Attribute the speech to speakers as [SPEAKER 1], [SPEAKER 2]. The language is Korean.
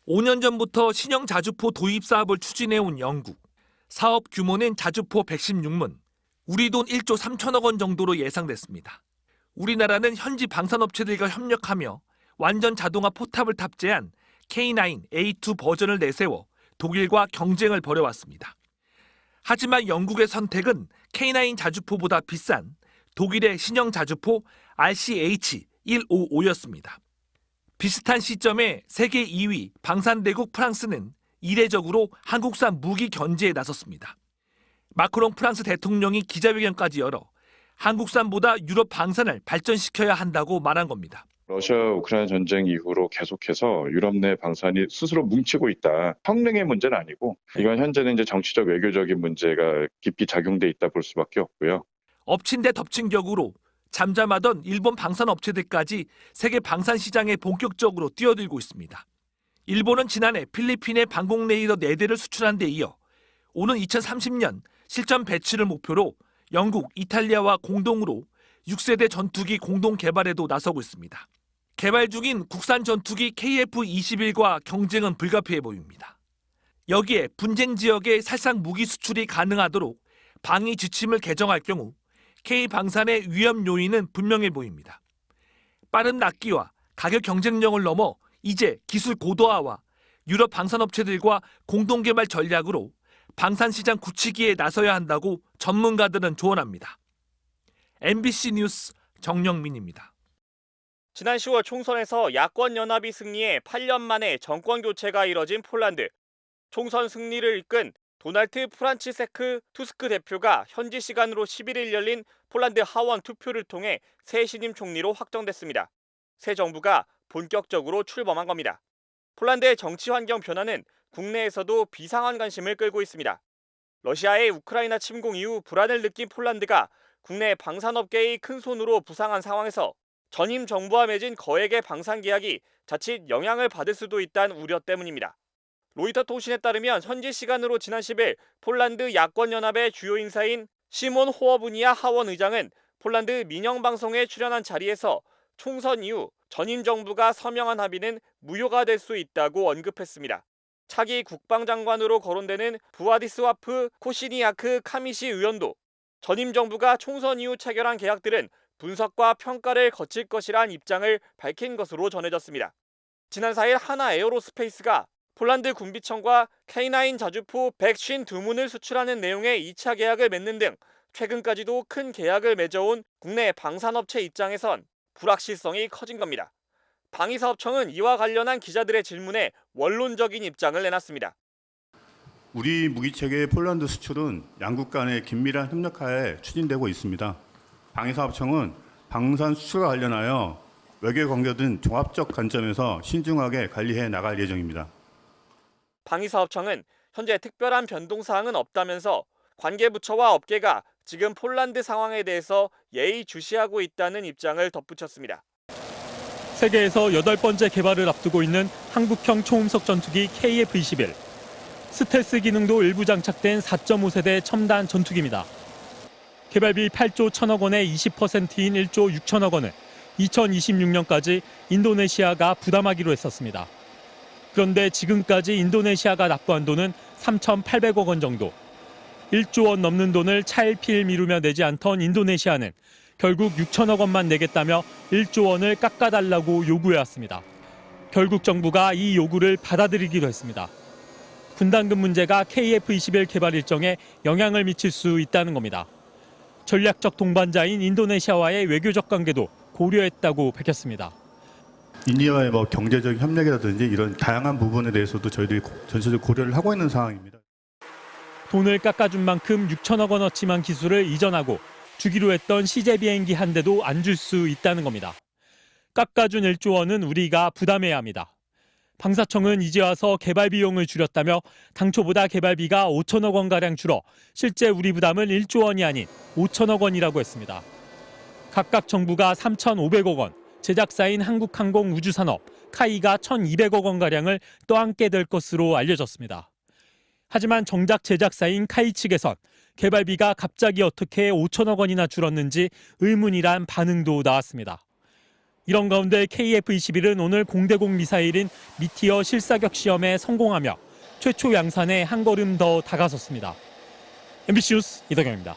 [SPEAKER 1] 5년 전부터 신형 자주포 도입 사업을 추진해온 영국. 사업 규모는 자주포 116문, 우리 돈 1조 3천억 원 정도로 예상됐습니다. 우리나라는 현지 방산업체들과 협력하며 완전 자동화 포탑을 탑재한 K9A2 버전을 내세워 독일과 경쟁을 벌여왔습니다. 하지만 영국의 선택은 K9 자주포보다 비싼 독일의 신형 자주포 RCH155였습니다. 비슷한 시점에 세계 2위 방산대국 프랑스는 이례적으로 한국산 무기 견제에 나섰습니다. 마크롱 프랑스 대통령이 기자회견까지 열어 한국산보다 유럽 방산을 발전시켜야 한다고 말한 겁니다.
[SPEAKER 2] 러시아 우크라이나 전쟁 이후로 계속해서 유럽 내 방산이 스스로 뭉치고 있다. 성능의 문제는 아니고 이건 현재는 이제 정치적 외교적인 문제가 깊이 작용돼 있다 볼 수밖에 없고요.
[SPEAKER 1] 엎친 데 덮친 격으로 잠잠하던 일본 방산 업체들까지 세계 방산 시장에 본격적으로 뛰어들고 있습니다. 일본은 지난해 필리핀에 방공 레이더 4대를 수출한 데 이어 오는 2030년 실전 배치를 목표로 영국, 이탈리아와 공동으로 6세대 전투기 공동 개발에도 나서고 있습니다. 개발 중인 국산 전투기 KF-21과 경쟁은 불가피해 보입니다. 여기에 분쟁 지역에 살상 무기 수출이 가능하도록 방위 지침을 개정할 경우 K방산의 위험 요인은 분명해 보입니다. 빠른 납기와 가격 경쟁력을 넘어 이제 기술 고도화와 유럽 방산업체들과 공동개발 전략으로 방산시장 굳히기에 나서야 한다고 전문가들은 조언합니다. MBC 뉴스 정영민입니다.
[SPEAKER 3] 지난 10월 총선에서 야권연합이 승리해 8년 만에 정권교체가 이뤄진 폴란드. 총선 승리를 이끈 도날드 프란치세크 투스크 대표가 현지 시간으로 11일 열린 폴란드 하원 투표를 통해 새 신임 총리로 확정됐습니다. 새 정부가 본격적으로 출범한 겁니다. 폴란드의 정치 환경 변화는 국내에서도 비상한 관심을 끌고 있습니다. 러시아의 우크라이나 침공 이후 불안을 느낀 폴란드가 국내 방산업계의 큰 손으로 부상한 상황에서 전임 정부와 맺은 거액의 방산 계약이 자칫 영향을 받을 수도 있다는 우려 때문입니다. 로이터 통신에 따르면 현지 시간으로 지난 10일 폴란드 야권연합의 주요 인사인 시몬 호어부니아 하원 의장은 폴란드 민영방송에 출연한 자리에서 총선 이후 전임 정부가 서명한 합의는 무효가 될 수 있다고 언급했습니다. 차기 국방장관으로 거론되는 부아디스와프 코시니아크 카미시 의원도 전임 정부가 총선 이후 체결한 계약들은 분석과 평가를 거칠 것이란 입장을 밝힌 것으로 전해졌습니다. 지난 4일 하나 에어로스페이스가 폴란드 군비청과 K9 자주포 152문을 수출하는 내용의 2차 계약을 맺는 등 최근까지도 큰 계약을 맺어온 국내 방산업체 입장에선 불확실성이 커진 겁니다. 방위사업청은 이와 관련한 기자들의 질문에 원론적인 입장을 내놨습니다.
[SPEAKER 4] 우리 무기체계의 폴란드 수출은 양국 간의 긴밀한 협력하에 추진되고 있습니다. 방위사업청은 방산 수출과 관련하여 외교관계 등 종합적 관점에서 신중하게 관리해 나갈 예정입니다.
[SPEAKER 3] 방위사업청은 현재 특별한 변동사항은 없다면서 관계부처와 업계가 지금 폴란드 상황에 대해서 예의주시하고 있다는 입장을 덧붙였습니다.
[SPEAKER 5] 세계에서 8번째 개발을 앞두고 있는 한국형 초음속 전투기 KF-21. 스텔스 기능도 일부 장착된 4.5세대 첨단 전투기입니다. 개발비 8조 1천억 원의 20%인 1조 6천억 원을 2026년까지 인도네시아가 부담하기로 했었습니다. 그런데 지금까지 인도네시아가 납부한 돈은 3,800억 원 정도. 1조 원 넘는 돈을 차일피일 미루며 내지 않던 인도네시아는 결국 6천억 원만 내겠다며 1조 원을 깎아달라고 요구해왔습니다. 결국 정부가 이 요구를 받아들이기로 했습니다. 분담금 문제가 KF-21 개발 일정에 영향을 미칠 수 있다는 겁니다. 전략적 동반자인 인도네시아와의 외교적 관계도 고려했다고 밝혔습니다.
[SPEAKER 4] 인디아와의 경제적 협력이라든지 이런 다양한 부분에 대해서도 저희들이 전체적으로 고려를 하고 있는 상황입니다.
[SPEAKER 5] 돈을 깎아준 만큼 6천억 원어치만 기술을 이전하고 주기로 했던 CJ 비행기 한 대도 안 줄 수 있다는 겁니다. 깎아준 1조 원은 우리가 부담해야 합니다. 방사청은 이제 와서 개발 비용을 줄였다며 당초보다 개발비가 5천억 원가량 줄어 실제 우리 부담은 1조 원이 아닌 5천억 원이라고 했습니다. 각각 정부가 3,500억 원, 제작사인 한국항공우주산업, 카이가 1,200억 원가량을 떠안게 될 것으로 알려졌습니다. 하지만 정작 제작사인 카이 측에선 개발비가 갑자기 어떻게 5천억 원이나 줄었는지 의문이란 반응도 나왔습니다. 이런 가운데 KF-21은 오늘 공대공 미사일인 미티어 실사격 시험에 성공하며 최초 양산에 한 걸음 더 다가섰습니다. MBC 뉴스 이덕영입니다.